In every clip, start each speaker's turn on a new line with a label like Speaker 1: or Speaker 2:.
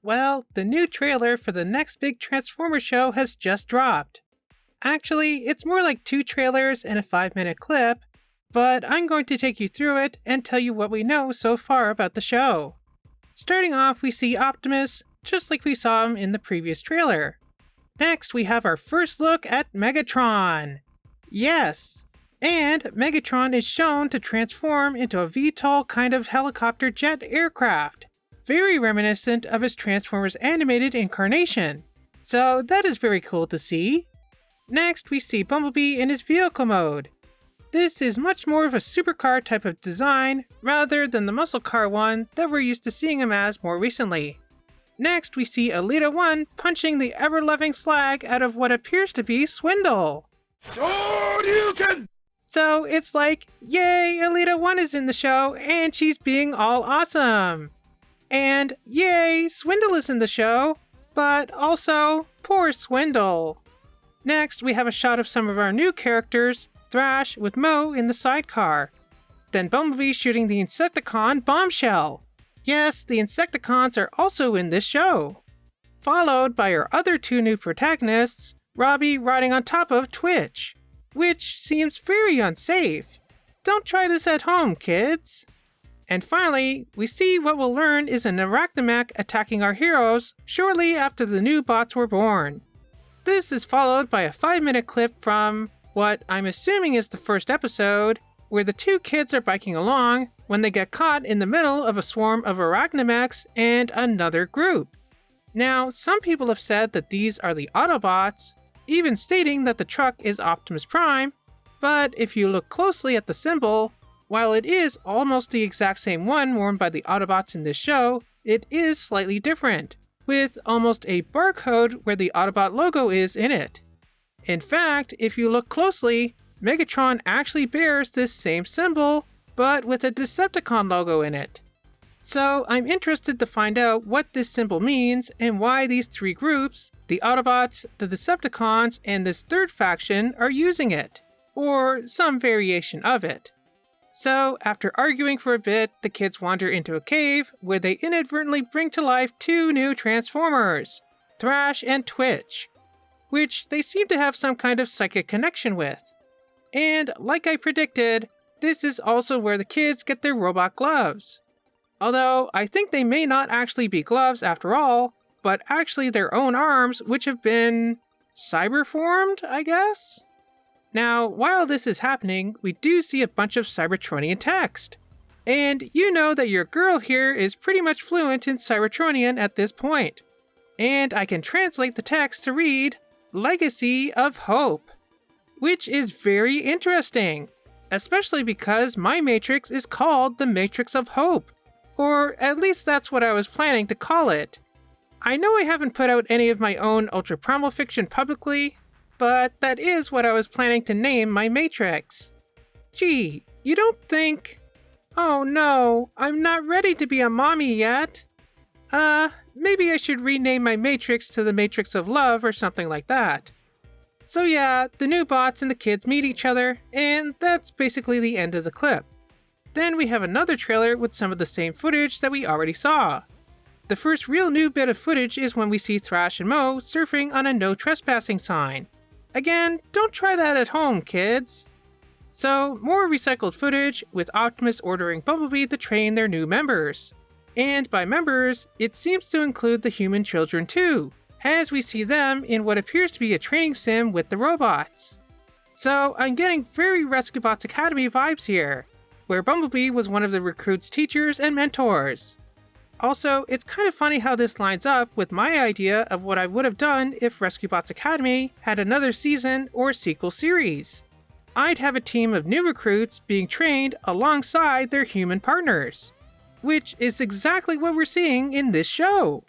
Speaker 1: Well, the new trailer for the next big Transformers show has just dropped. Actually, it's more like 2 trailers and a 5-minute clip, but I'm going to take you through it and tell you what we know so far about the show. Starting off, we see Optimus, just like we saw him in the previous trailer. Next, we have our first look at Megatron. Yes! And Megatron is shown to transform into a VTOL kind of helicopter jet aircraft, very reminiscent of his Transformers animated incarnation. So that is very cool to see. Next, we see Bumblebee in his vehicle mode. This is much more of a supercar type of design, rather than the muscle car one that we're used to seeing him as more recently. Next, we see Elita 1 punching the ever-loving slag out of what appears to be Swindle. So it's like, yay, Elita 1 is in the show, and she's being all awesome. And yay, Swindle is in the show, but also, poor Swindle. Next, we have a shot of some of our new characters, Thrash with Mo in the sidecar. Then Bumblebee shooting the Insecticon Bombshell. Yes, the Insecticons are also in this show. Followed by our other 2 new protagonists, Robbie riding on top of Twitch, which seems very unsafe. Don't try this at home, kids. And finally, we see what we'll learn is an Arachnamech attacking our heroes shortly after the new bots were born. This is followed by a 5-minute clip from what I'm assuming is the first episode, where the 2 kids are biking along when they get caught in the middle of a swarm of Arachnamechs and another group. Now, some people have said that these are the Autobots, even stating that the truck is Optimus Prime, but if you look closely at the symbol, while it is almost the exact same one worn by the Autobots in this show, it is slightly different, with almost a barcode where the Autobot logo is in it. In fact, if you look closely, Megatron actually bears this same symbol, but with a Decepticon logo in it. So I'm interested to find out what this symbol means and why these 3 groups, the Autobots, the Decepticons, and this 3rd faction are using it, or some variation of it. So after arguing for a bit, the kids wander into a cave where they inadvertently bring to life 2 new Transformers, Thrash and Twitch, which they seem to have some kind of psychic connection with. And like I predicted, this is also where the kids get their robot gloves. Although I think they may not actually be gloves after all, but actually their own arms, which have been cyberformed, I guess? Now, while this is happening, we do see a bunch of Cybertronian text. And you know that your girl here is pretty much fluent in Cybertronian at this point. And I can translate the text to read, Legacy of Hope, which is very interesting, especially because my matrix is called the Matrix of Hope, or at least that's what I was planning to call it. I know I haven't put out any of my own Ultra Primal fiction publicly, but that is what I was planning to name my matrix. Gee, you don't think... Oh no, I'm not ready to be a mommy yet. Maybe I should rename my matrix to the Matrix of Love or something like that. So yeah, the new bots and the kids meet each other, and that's basically the end of the clip. Then we have another trailer with some of the same footage that we already saw. The first real new bit of footage is when we see Thrash and Mo surfing on a no trespassing sign. Again, don't try that at home, kids. So, more recycled footage with Optimus ordering Bumblebee to train their new members. And by members, it seems to include the human children too, as we see them in what appears to be a training sim with the robots. So, I'm getting very Rescue Bots Academy vibes here, where Bumblebee was one of the recruits' teachers and mentors. Also, it's kind of funny how this lines up with my idea of what I would have done if Rescue Bots Academy had another season or sequel series. I'd have a team of new recruits being trained alongside their human partners, which is exactly what we're seeing in this show.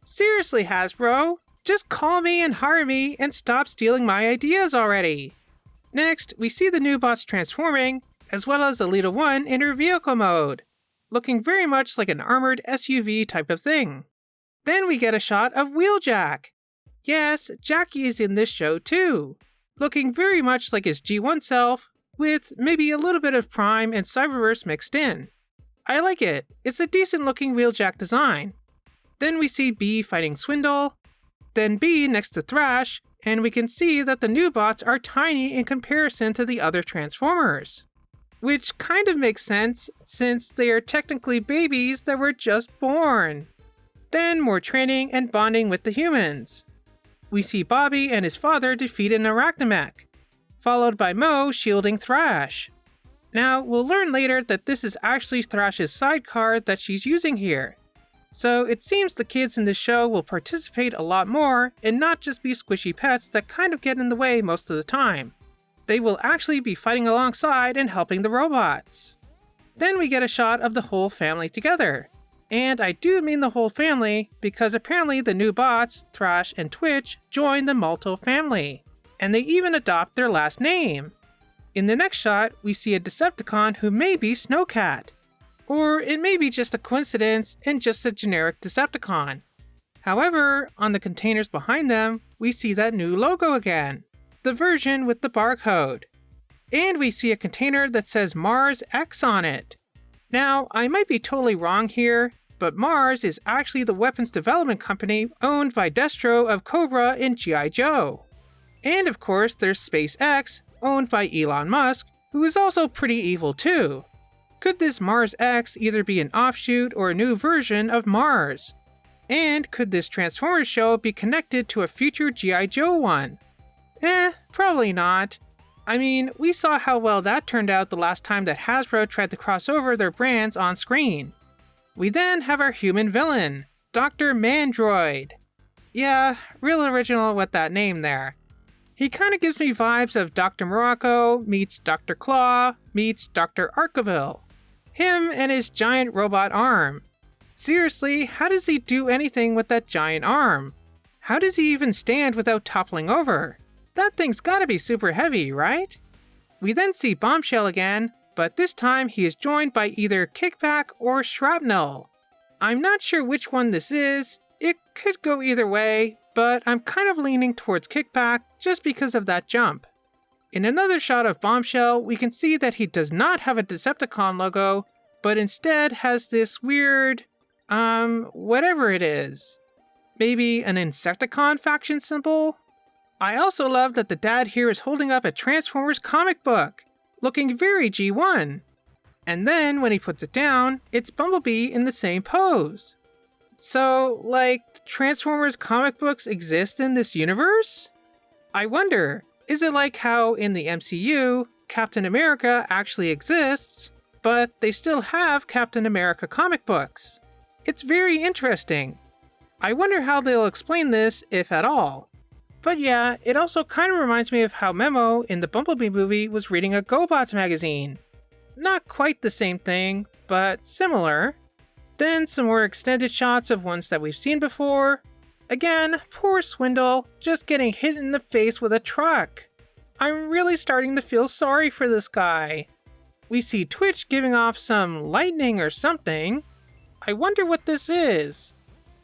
Speaker 1: Seriously, Hasbro, just call me and hire me and stop stealing my ideas already. Next, we see the new bots transforming, as well as Elita 1 in her vehicle mode, looking very much like an armored SUV type of thing. Then we get a shot of Wheeljack. Yes, Jackie is in this show too, looking very much like his G1 self, with maybe a little bit of Prime and Cyberverse mixed in. I like it. It's a decent looking Wheeljack design. Then we see B fighting Swindle, then B next to Thrash, and we can see that the new bots are tiny in comparison to the other Transformers. Which kind of makes sense, since they are technically babies that were just born. Then more training and bonding with the humans. We see Bobby and his father defeat an Arachnomech, followed by Mo shielding Thrash. Now, we'll learn later that this is actually Thrash's sidecar that she's using here. So it seems the kids in this show will participate a lot more and not just be squishy pets that kind of get in the way most of the time. They will actually be fighting alongside and helping the robots. Then we get a shot of the whole family together. And I do mean the whole family because apparently the new bots, Thrash and Twitch, join the Malto family. And they even adopt their last name. In the next shot, we see a Decepticon who may be Snowcat. Or it may be just a coincidence and just a generic Decepticon. However, on the containers behind them, we see that new logo again. The version with the barcode. And we see a container that says Mars X on it. Now, I might be totally wrong here, but Mars is actually the weapons development company owned by Destro of Cobra and G.I. Joe. And of course, there's SpaceX, owned by Elon Musk, who is also pretty evil too. Could this Mars X either be an offshoot or a new version of Mars? And could this Transformers show be connected to a future G.I. Joe one? Probably not. I mean, we saw how well that turned out the last time that Hasbro tried to cross over their brands on screen. We then have our human villain, Dr. Mandroid. Yeah, real original with that name there. He kinda gives me vibes of Dr. Morocco meets Dr. Claw meets Dr. Arkeville. Him and his giant robot arm. Seriously, how does he do anything with that giant arm? How does he even stand without toppling over? That thing's gotta be super heavy, right? We then see Bombshell again, but this time he is joined by either Kickback or Shrapnel. I'm not sure which one this is, it could go either way, but I'm kind of leaning towards Kickback just because of that jump. In another shot of Bombshell, we can see that he does not have a Decepticon logo, but instead has this weird, whatever it is. Maybe an Insecticon faction symbol? I also love that the dad here is holding up a Transformers comic book, looking very G1. And then when he puts it down, it's Bumblebee in the same pose. So, like, Transformers comic books exist in this universe? I wonder, is it like how in the MCU, Captain America actually exists, but they still have Captain America comic books? It's very interesting. I wonder how they'll explain this, if at all. But yeah, it also kind of reminds me of how Memo in the Bumblebee movie was reading a GoBots magazine. Not quite the same thing, but similar. Then some more extended shots of ones that we've seen before. Again, poor Swindle, just getting hit in the face with a truck. I'm really starting to feel sorry for this guy. We see Twitch giving off some lightning or something. I wonder what this is.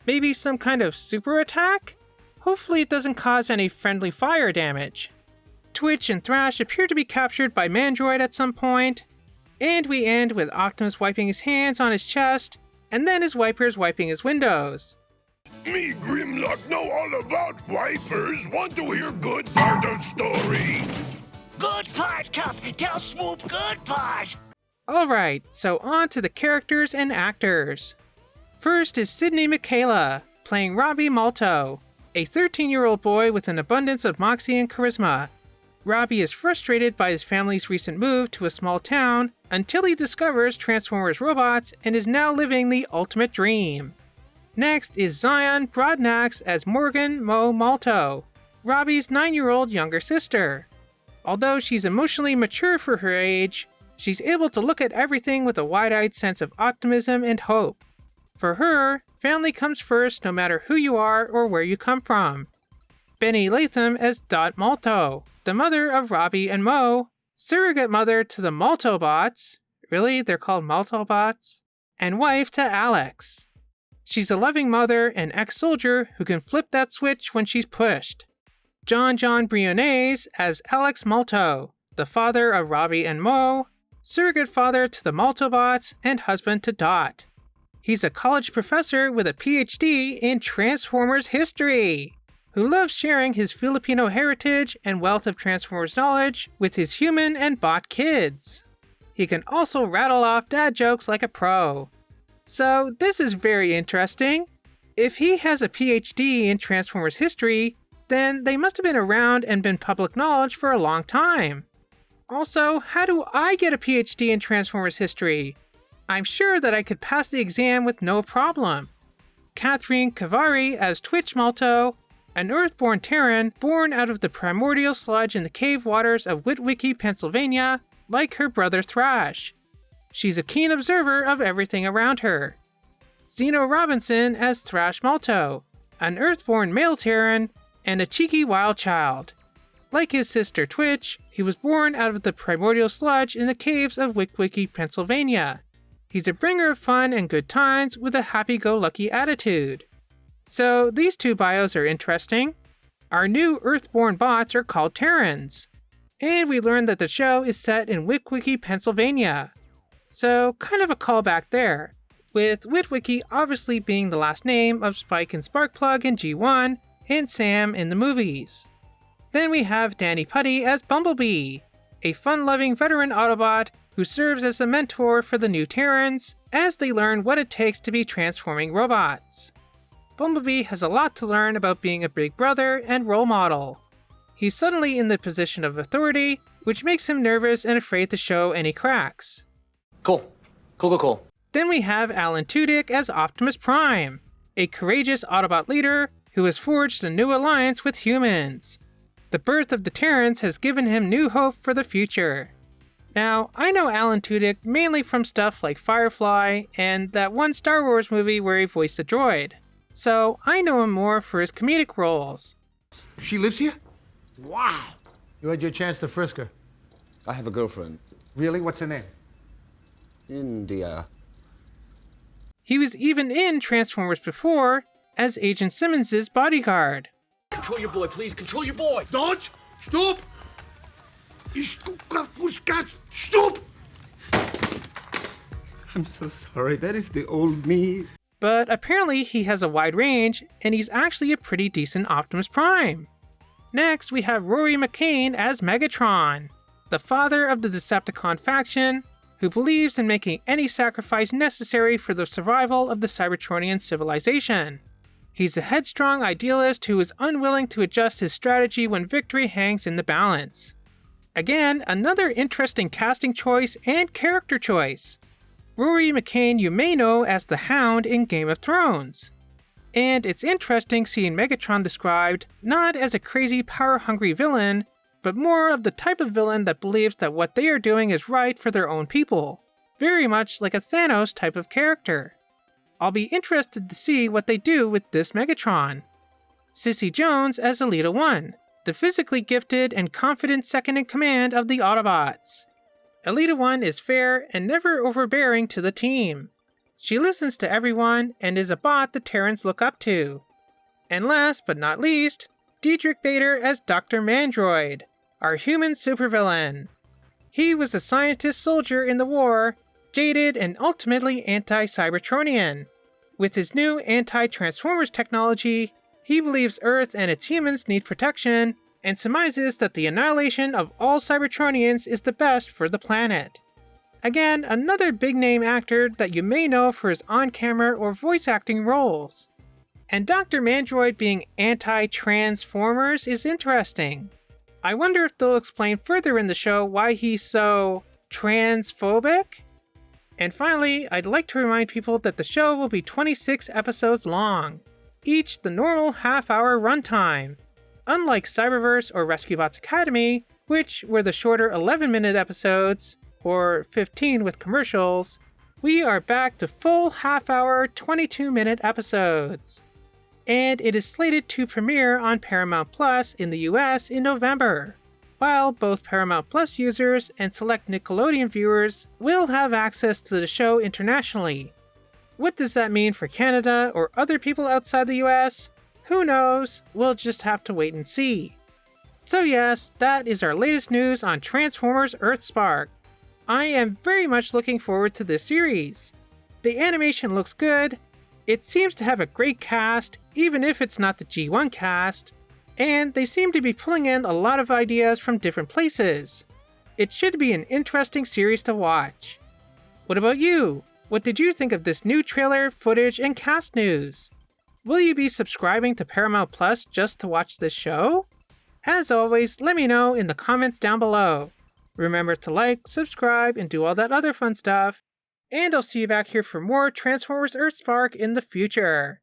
Speaker 1: Maybe some kind of super attack? Hopefully it doesn't cause any friendly fire damage. Twitch and Thrash appear to be captured by Mandroid at some point. And we end with Optimus wiping his hands on his chest, and then his wipers wiping his windows.
Speaker 2: Me, Grimlock, know all about wipers. Want to hear good part of story?
Speaker 3: Good part, Cup. Tell Swoop good part.
Speaker 1: Alright, so on to the characters and actors. First is Sidney Michaela, playing Robbie Malto, a 13-year-old boy with an abundance of moxie and charisma. Robbie is frustrated by his family's recent move to a small town until he discovers Transformers robots and is now living the ultimate dream. Next is Zion Broadnax as Morgan Mo Malto, Robbie's 9-year-old younger sister. Although she's emotionally mature for her age, she's able to look at everything with a wide-eyed sense of optimism and hope. For her, family comes first no matter who you are or where you come from. Benny Latham as Dot Malto, the mother of Robbie and Mo, surrogate mother to the Maltobots, really, they're called Maltobots, and wife to Alex. She's a loving mother and ex-soldier who can flip that switch when she's pushed. John Briones as Alex Malto, the father of Robbie and Mo, surrogate father to the Maltobots and husband to Dot. He's a college professor with a PhD in Transformers history, who loves sharing his Filipino heritage and wealth of Transformers knowledge with his human and bot kids. He can also rattle off dad jokes like a pro. So this is very interesting. If he has a PhD in Transformers history, then they must have been around and been public knowledge for a long time. Also, how do I get a PhD in Transformers history? I'm sure that I could pass the exam with no problem. Catherine Cavari as Twitch Malto, an Earthborn Terran born out of the primordial sludge in the cave waters of Witwicky, Pennsylvania, like her brother Thrash. She's a keen observer of everything around her. Zeno Robinson as Thrash Malto, an Earthborn male Terran and a cheeky wild child. Like his sister Twitch, he was born out of the primordial sludge in the caves of Witwicky, Pennsylvania. He's a bringer of fun and good times with a happy-go-lucky attitude. So these two bios are interesting. Our new Earthborn bots are called Terrans. And we learned that the show is set in Witwicky, Pennsylvania. So kind of a callback there, with Witwicky obviously being the last name of Spike and Sparkplug in G1 and Sam in the movies. Then we have Danny Putty as Bumblebee, a fun-loving veteran Autobot who serves as a mentor for the new Terrans as they learn what it takes to be transforming robots. Bumblebee has a lot to learn about being a big brother and role model. He's suddenly in the position of authority, which makes him nervous and afraid to show any cracks.
Speaker 4: Cool.
Speaker 1: Then we have Alan Tudyk as Optimus Prime, a courageous Autobot leader who has forged a new alliance with humans. The birth of the Terrans has given him new hope for the future. Now, I know Alan Tudyk mainly from stuff like Firefly and that one Star Wars movie where he voiced a droid, so I know him more for his comedic roles.
Speaker 5: She lives here?
Speaker 3: Wow.
Speaker 5: You had your chance to frisk her.
Speaker 6: I have a girlfriend.
Speaker 5: Really? What's her name?
Speaker 6: India.
Speaker 1: He was even in Transformers before as Agent Simmons' bodyguard.
Speaker 3: Control your boy, please. Control your boy.
Speaker 2: Dodge! Stop! Stop!
Speaker 5: I'm so sorry. That is the old me.
Speaker 1: But apparently he has a wide range, and he's actually a pretty decent Optimus Prime. Next, we have Rory McCain as Megatron, the father of the Decepticon faction, who believes in making any sacrifice necessary for the survival of the Cybertronian civilization. He's a headstrong idealist who is unwilling to adjust his strategy when victory hangs in the balance. Again, another interesting casting choice and character choice. Rory McCain you may know as the Hound in Game of Thrones. And it's interesting seeing Megatron described not as a crazy power-hungry villain, but more of the type of villain that believes that what they are doing is right for their own people. Very much like a Thanos type of character. I'll be interested to see what they do with this Megatron. Cissy Jones as Alita 1, the physically gifted and confident second in command of the Autobots. Alita 1 is fair and never overbearing to the team. She listens to everyone and is a bot the Terrans look up to. And last but not least, Diedrich Bader as Dr. Mandroid, our human supervillain. He was a scientist soldier in the war, jaded and ultimately anti-Cybertronian. With his new anti-Transformers technology, he believes Earth and its humans need protection, and surmises that the annihilation of all Cybertronians is the best for the planet. Again, another big-name actor that you may know for his on-camera or voice acting roles. And Dr. Mandroid being anti-Transformers is interesting. I wonder if they'll explain further in the show why he's so transphobic? And finally, I'd like to remind people that the show will be 26 episodes long, each the normal half-hour runtime. Unlike Cyberverse or Rescue Bots Academy, which were the shorter 11-minute episodes, or 15 with commercials, we are back to full half-hour 22-minute episodes. And it is slated to premiere on Paramount Plus in the US in November, while both Paramount Plus users and select Nickelodeon viewers will have access to the show internationally. What does that mean for Canada or other people outside the US? Who knows? We'll just have to wait and see. So yes, that is our latest news on Transformers EarthSpark. I am very much looking forward to this series. The animation looks good, it seems to have a great cast, even if it's not the G1 cast, and they seem to be pulling in a lot of ideas from different places. It should be an interesting series to watch. What about you? What did you think of this new trailer, footage, and cast news? Will you be subscribing to Paramount Plus just to watch this show? As always, let me know in the comments down below. Remember to like, subscribe, and do all that other fun stuff. And I'll see you back here for more Transformers EarthSpark in the future.